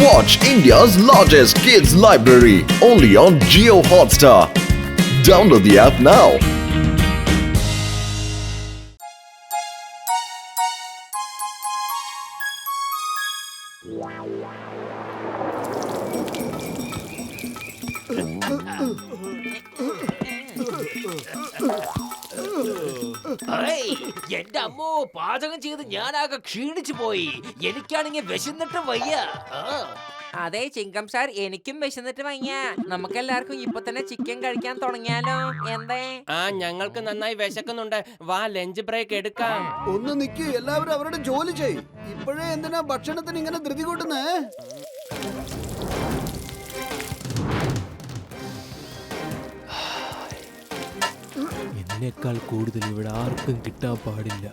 Watch India's largest kids library only on Jio Hotstar. Download the app now. എന്റെ അമ്മോ, പാചകം ചെയ്ത് ഞാനാകെ ക്ഷീണിച്ചു പോയി. എനിക്കാണെങ്കിൽ വിശന്നിട്ട് വയ്യ. അതെ ചിങ്കം സാർ, എനിക്കും വിശന്നിട്ട് വയ്യ. നമുക്കെല്ലാവർക്കും ഇപ്പൊ തന്നെ ചിക്കൻ കഴിക്കാൻ തുടങ്ങിയാലോ? എന്തേ? ഞങ്ങൾക്ക് നന്നായി വിശക്കുന്നുണ്ട്. വാ, ലഞ്ച് ബ്രേക്ക് എടുക്കാം. ഒന്ന് നിക്ക്, എല്ലാവരും അവരുടെ ജോലി ചെയ്. ഇപ്പോഴേ എന്തിനാ ഭക്ഷണത്തിന് ഇങ്ങനെ ധൃതി കൂട്ടുന്നേ? എന്നേക്കാൾ കൂടുതൽ ഇവിടെ ആർക്കും കിട്ടാൻ പാടില്ല.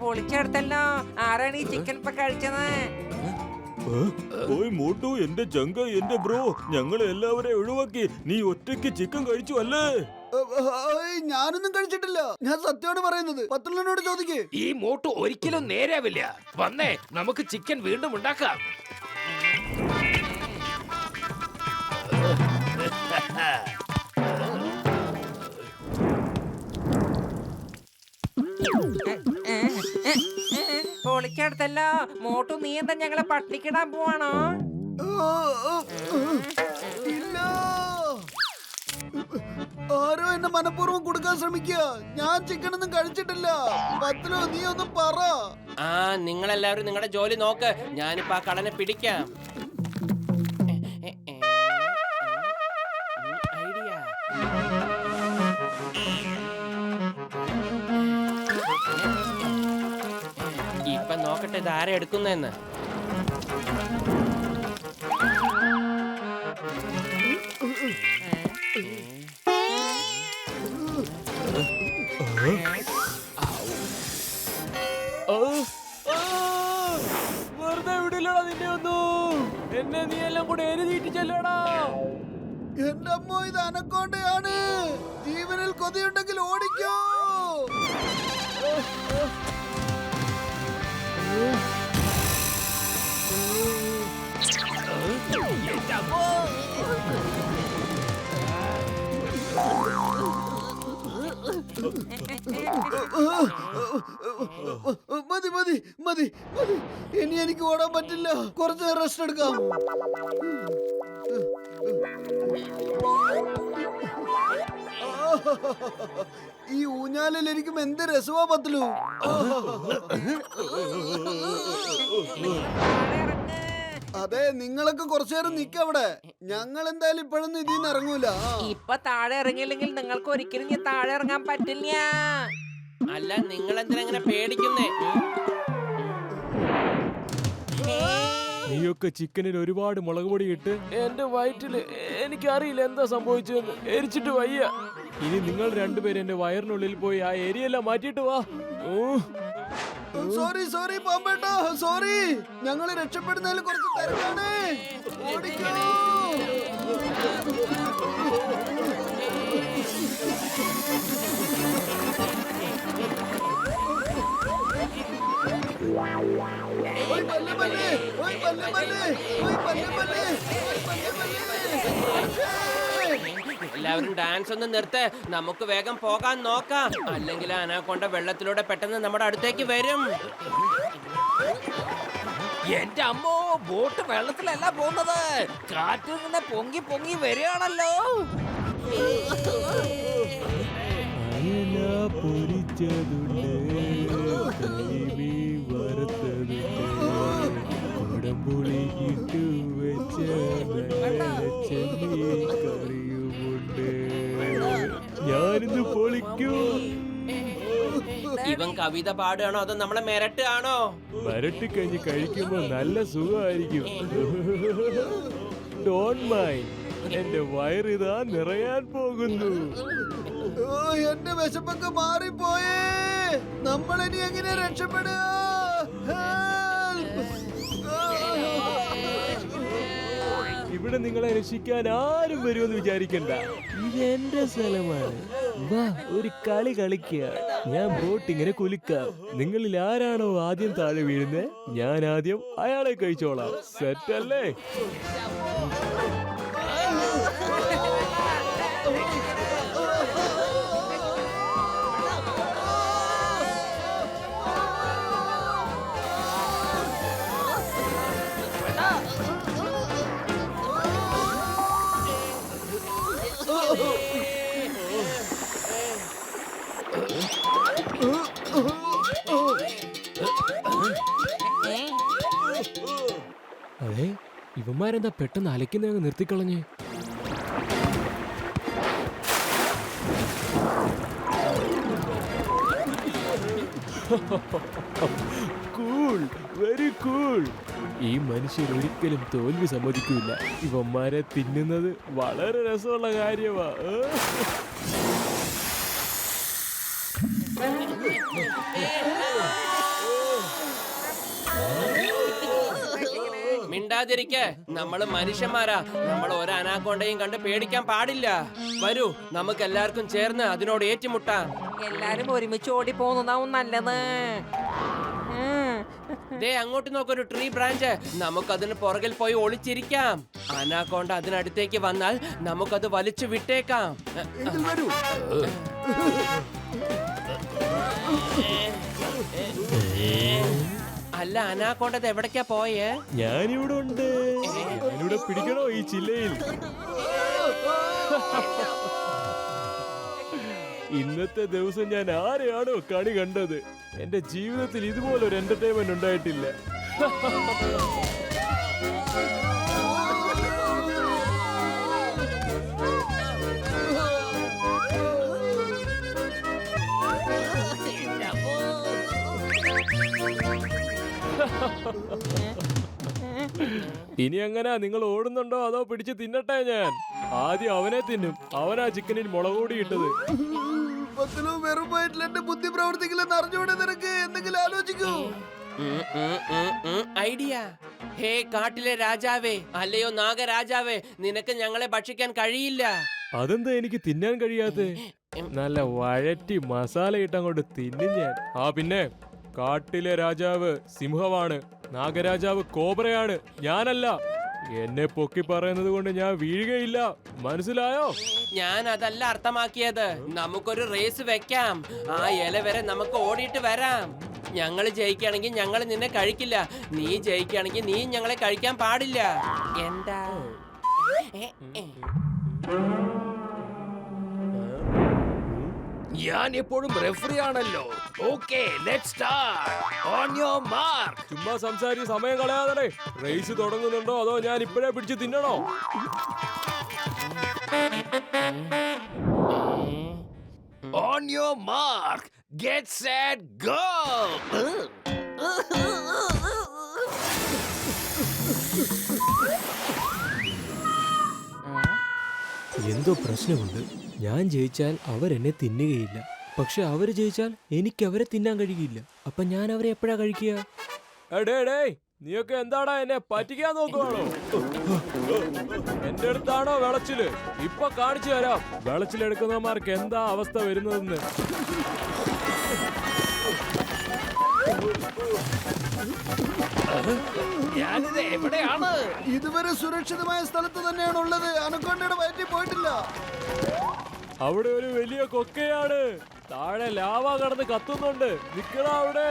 പൊളിച്ചെടുത്തല്ലോ. ആരാണ് ഈ ചിക്കൻ ഇപ്പൊ കഴിച്ചത്? ഓയ് മോട്ടു, എന്റെ ജങ്ക, എന്റെ ബ്രോ, ഞങ്ങളെ എല്ലാവരെയും ഒഴിവാക്കി നീ ഒറ്റയ്ക്ക് ചിക്കൻ കഴിച്ചു അല്ലേ? ഞാനൊന്നും കഴിച്ചിട്ടില്ല. ഞാൻ സത്യമാണ് പറയുന്നത്. പത്തുള്ളനോട് ചോദിക്കേ. ഈ മോട്ടു ഒരിക്കലും നേരാവില്ല. വന്നേ, നമുക്ക് ചിക്കൻ വീണ്ടും ഉണ്ടാക്കാം. പൊളിച്ചെടുത്തല്ലോ. മോട്ടു, നീ എന്താ ഞങ്ങളെ പട്ടിക്കിടാൻ പോവാണോ? ഇല്ല, ആരോ എന്നെ മനഃപൂർവ്വം കൊടുക്കാൻ ശ്രമിക്കുക. ഞാൻ ചിക്കൻ ഒന്നും കഴിച്ചിട്ടില്ല. പത്തിലോ, നീ ഒന്നും പറ. നിങ്ങളെല്ലാവരും നിങ്ങളുടെ ജോലി നോക്ക്. ഞാനിപ്പോ ആ കള്ളനെ പിടിക്കാം. ഐഡിയ. ഇപ്പൊ നോക്കട്ടെ ഇതാരെ എടുക്കുന്നെന്ന്. വെറുതെ വിടില്ലടാ നിന്നെ ഒന്നും. എന്നെ നീ എല്ലാം കൂടെ എഴുതിയിട്ടിച്ചല്ലോടാ. എന്റെ അമ്മോ, ഇത് അനക്കോണ്ടയാണ്. ജീവനിൽ കൊതിയുണ്ടെങ്കിൽ ഓടിക്കോ. മതി മതി മതി മതി. ഇനി എനിക്ക് ഓടാൻ പറ്റില്ല. കുറച്ച് റെസ്റ്റ് എടുക്കാം. ഈ ഊഞ്ഞാലിൽ എനിക്കും എന്ത് രസമാ പത്തലു. അതെ, നിങ്ങളൊക്കെ കുറച്ചു നേരം നിക്കവിടെ. ഞങ്ങൾ എന്തായാലും ഇപ്പോഴൊന്നും ഇതിന്ന് ഇറങ്ങൂല. ഇപ്പൊ താഴെ ഇറങ്ങിയില്ലെങ്കിൽ നിങ്ങൾക്ക് ഒരിക്കലും ഞാൻ താഴെ ഇറങ്ങാൻ പറ്റില്ല. അല്ല, നിങ്ങൾ എന്തിനാ ഇങ്ങനെ പേടിക്കുന്നേ? നീയൊക്കെ ചിക്കനിൽ ഒരുപാട് മുളക് പൊടി ഇട്ട് എന്റെ വയറ്റില് എനിക്കറിയില്ല എന്താ സംഭവിച്ചതെന്ന്. എരിച്ചിട്ട് വയ്യ. ഇനി നിങ്ങൾ രണ്ടുപേരും എന്റെ വയറിനുള്ളിൽ പോയി ആ എരിയെല്ലാം മാറ്റിയിട്ട് വാ. സോറി സോറി പാമ്പേട്ടാ, സോറി. ഞങ്ങൾ രക്ഷപ്പെടുന്നതിൽ കുറച്ച് തിരക്കാണ്. ഓടിക്കോ. എല്ലാവരും ഡാൻസ് ഒന്ന് നിർത്ത്. നമുക്ക് വേഗം പോകാൻ നോക്കാം. അല്ലെങ്കിൽ അനാക്കൊണ്ട വെള്ളത്തിലൂടെ പെട്ടെന്ന് നമ്മുടെ അടുത്തേക്ക് വരും. എന്റെ അമ്മോ, ബോട്ട് വെള്ളത്തിലല്ല പോകുന്നത്. കാറ്റിൽ നിന്ന് പൊങ്ങി പൊങ്ങി വരികയാണല്ലോ. അയല പൊരിച്ചതുണ്ട്, കരിമീൻ വറുത്തതുണ്ട്, കുടംപുളി ഇട്ടു വെച്ച ചെമ്മീൻ കറിയുമുണ്ട്. ഞാനിന്ന് പൊളിക്കൂ. ഇവൻ കവിത പാടുകയാണോ അതോ നമ്മളെ മിരട്ടുകയാണോ? വരട്ടി കഴിഞ്ഞ് കഴിക്കുമ്പോ നല്ല സുഖമായിരിക്കും. ഡോണ്ട് മൈൻഡ്, എന്റെ വയറിതാ നിറയാൻ പോകുന്നു. എന്റെ വിശപ്പൊക്കെ മാറിപ്പോയേ. നമ്മളിനി എങ്ങനെ രക്ഷപ്പെടുക? ഇവിടെ നിങ്ങളെ രക്ഷിക്കാൻ ആരും വരുമെന്ന് വിചാരിക്കണ്ട. ഇത് എന്റെ സ്ഥലമാണ്. വാ, ഒരു കളി കളിക്കുക. ഞാൻ ബോട്ട് ഇങ്ങനെ കുലുക്കാം. നിങ്ങളിൽ ആരാണോ ആദ്യം താഴെ വീഴുന്നത്, ഞാൻ ആദ്യം അയാളെ കഴിച്ചോളാം. സെറ്റ് അല്ലേ? അതെ, ഇവന്മാരെന്താ പെട്ടെന്ന് അലയ്ക്കുന്ന നിർത്തിക്കളഞ്ഞേ? Cool, very cool. ഈ മനുഷ്യർ ഒരിക്കലും തോൽവി സമ്മതിക്കില്ല. ഇവന്മാരെ തിന്നുന്നത് വളരെ രസമുള്ള കാര്യമാ. മിണ്ടാതിരിക്ക, നമ്മള് മനുഷ്യന്മാരാ. നമ്മൾ ഒരു അനാക്കോണ്ടയും കണ്ട് പേടിക്കാൻ പാടില്ല. വരൂ, നമുക്ക് എല്ലാവർക്കും ചേർന്ന് അതിനോട് ഏറ്റുമുട്ടാം. എല്ലാരും ഒരുമിച്ച് ഓടി പോകുന്നതാവും നല്ലത്. ദേ അങ്ങോട്ട് നോക്കൊരു ട്രീ ബ്രാഞ്ച്. നമുക്കതിന് പുറകിൽ പോയി ഒളിച്ചിരിക്കാം. അനാക്കോണ്ട അതിനടുത്തേക്ക് വന്നാൽ നമുക്കത് വലിച്ചു വിട്ടേക്കാം. ഇതിൽ വരൂ. അല്ല, അനാക്കോണ്ടത് എവിടേക്കാ പോയേ? ഞാനിവിടെ ഉണ്ട്. ഞാനിവിടെ പിടിക്കണോ ഈ ചില്ലയിൽ? ഇന്നത്തെ ദിവസം ഞാൻ ആരെയാണോ കണി കണ്ടത്, എന്റെ ജീവിതത്തിൽ ഇതുപോലൊരു എന്റർടൈൻമെന്റ് ഉണ്ടായിട്ടില്ല. ഇനി എങ്ങനാ, നിങ്ങൾ ഓടുന്നുണ്ടോ അതോ പിടിച്ച് തിന്നട്ടെ? ഞാൻ ആദ്യം അവനെ തിന്നും. അവനാ ചിക്കനിൽ മുളക് പൊടി ഇട്ടത്. പത്തിലോ വെറും വയറ്റിൽ എന്റെ ബുദ്ധി പ്രവർത്തിക്കില്ലെന്ന് അറിഞ്ഞൂടെ നിനക്ക്? എന്തെങ്കിലും ആലോചിക്കൂ. ഐഡിയ. ഹേ കാട്ടിലെ രാജാവേ, അല്ലയോ നാഗരാജാവേ, നിനക്ക് ഞങ്ങളെ ഭക്ഷിക്കാൻ കഴിയില്ല. അതെന്താ എനിക്ക് തിന്നാൻ കഴിയാത്തെ? നല്ല വഴറ്റി മസാല ഇട്ടങ്ങോട്ട് തിന്നും ഞാൻ. ആ പിന്നെ, കാട്ടിലെ രാജാവ് സിംഹമാണ്, നാഗരാജാവ് കോബ്രയാണ്, ഞാനല്ല. എന്നെ പൊക്കി പറയുന്നത് കൊണ്ട് ഞാൻ വീഴുകയില്ല, മനസ്സിലായോ? ഞാൻ അതല്ല അർത്ഥമാക്കിയത്. നമുക്കൊരു റേസ് വെക്കാം. ആ ഇല വരെ നമുക്ക് ഓടിയിട്ട് വരാം. ഞങ്ങൾ ജയിക്കുകയാണെങ്കിൽ ഞങ്ങൾ നിന്നെ കഴിക്കില്ല. നീ ജയിക്കുകയാണെങ്കിൽ നീ ഞങ്ങളെ കഴിക്കാൻ പാടില്ല. എന്താ? ഞാൻ എപ്പോഴും റെഫറി ആണല്ലോ. Okay, let's start. On your mark. ചുമ്മാ സംസാരിച്ച് സമയം കളയാതെ. റേസ് തുടങ്ങുന്നുണ്ടോ അതോ ഞാൻ ഇപ്പോഴേ പിടിച്ച് തിന്നണോ? On your mark, get set, go. എന്തോ പ്രശ്നമുണ്ട്. ഞാൻ ജയിച്ചാൽ അവരെന്നെ തിന്നുകയില്ല, പക്ഷെ അവര് ജയിച്ചാൽ എനിക്ക് അവരെ തിന്നാൻ കഴിയില്ല. അപ്പൊ ഞാൻ അവരെ എപ്പോഴാ കഴിക്കുക? നീയൊക്കെ എന്താടാ എന്നെ പറ്റിക്കാൻ നോക്കുവാണോ? എന്റെ അടുത്താണോ വിളച്ചില്? ഇപ്പൊ കാണിച്ചു തരാം വിളച്ചിലെടുക്കുന്നവന്മാർക്ക് എന്താ അവസ്ഥ വരുന്നതെന്ന്. ഞാനിത് എവിടെയാണ്? ഇതുവരെ സുരക്ഷിതമായ സ്ഥലത്ത് തന്നെയാണ് ഉള്ളത്. അനക്കൊണ്ടയുടെ വയറ്റിൽ പോയിട്ടില്ല. അവിടെ ഒരു വലിയ കൊക്കയാണ്. താഴെ ലാവ കടന്ന് കത്തുന്നുണ്ട്. നിക്കടാ അവിടെ.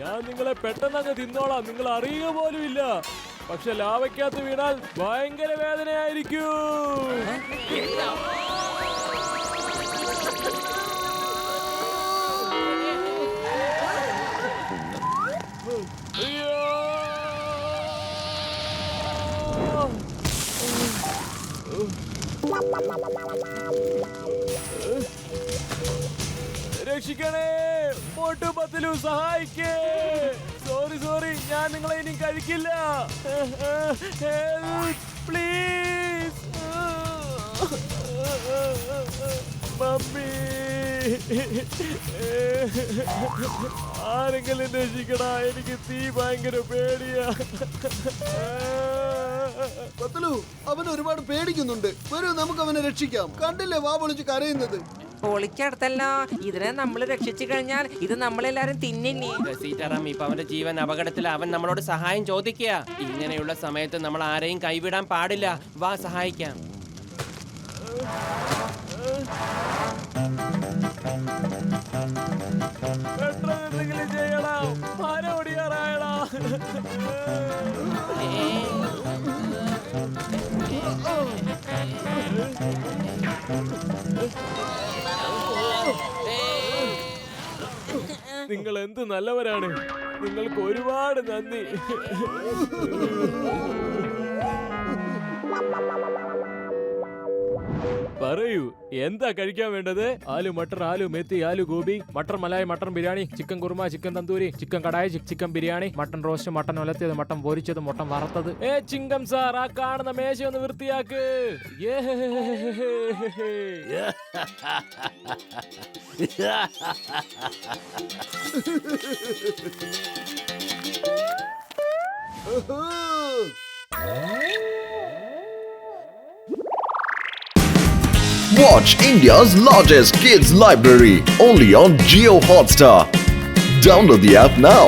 ഞാൻ നിങ്ങളെ പെട്ടെന്നങ്ങ് തിന്നോളാം, നിങ്ങൾ അറിയുക പോലും ഇല്ല. പക്ഷെ ലാവയ്ക്കകത്ത് വീണാൽ ഭയങ്കര വേദനയായിരിക്കും. രക്ഷിക്കണേ, മോട്ടു പത്തിലു സഹായിക്കേ. സോറി, ഞാൻ നിങ്ങളെ ഇനി കഴിക്കില്ല. പ്ലീസ് മമ്മി, ആരെങ്കിലും രക്ഷിക്കടാ. എനിക്ക് തീ ഭയങ്കര പേടിയാ. പത്തലു അവൻ ഒരുപാട് പേടിക്കുന്നുണ്ട്. വരൂ നമുക്ക് അവനെ രക്ഷിക്കാം. കണ്ടില്ലേ വാ പൊളിച്ച് കരയുന്നത്. പൊളിക്കടുത്തല്ലോ. ഇതിനെ നമ്മൾ രക്ഷിച്ചു കഴിഞ്ഞാൽ ഇത് നമ്മളെല്ലാരും തിന്നില്ലേ? സീതാറാം, ഇപ്പൊ അവന്റെ ജീവൻ അപകടത്തിൽ. അവൻ നമ്മളോട് സഹായം ചോദിക്കുക. ഇങ്ങനെയുള്ള സമയത്ത് നമ്മൾ ആരെയും കൈവിടാൻ പാടില്ല. വാ സഹായിക്കാം. നിങ്ങൾ എന്ത് നല്ലവരാണ്. നിങ്ങൾക്ക് ഒരുപാട് നന്ദി. പറയൂ, എന്താ കഴിക്കാൻ വേണ്ടത്? Aloo matar, aloo methi, aloo gobi, matar malai, mutton biryani, chicken kurma, chicken tandoori, chicken kadai, chicken biryani, mutton roast, mutton ഒലത്തിയത്, മട്ടൺ പൊരിച്ചത്, മട്ടൺ വറുത്തത്. ചിങ്കം സാർ, ആ കാണുന്ന മേശ ഒന്ന് വൃത്തിയാക്ക്. Watch India's largest kids library only on Jio Hotstar. Download the app now.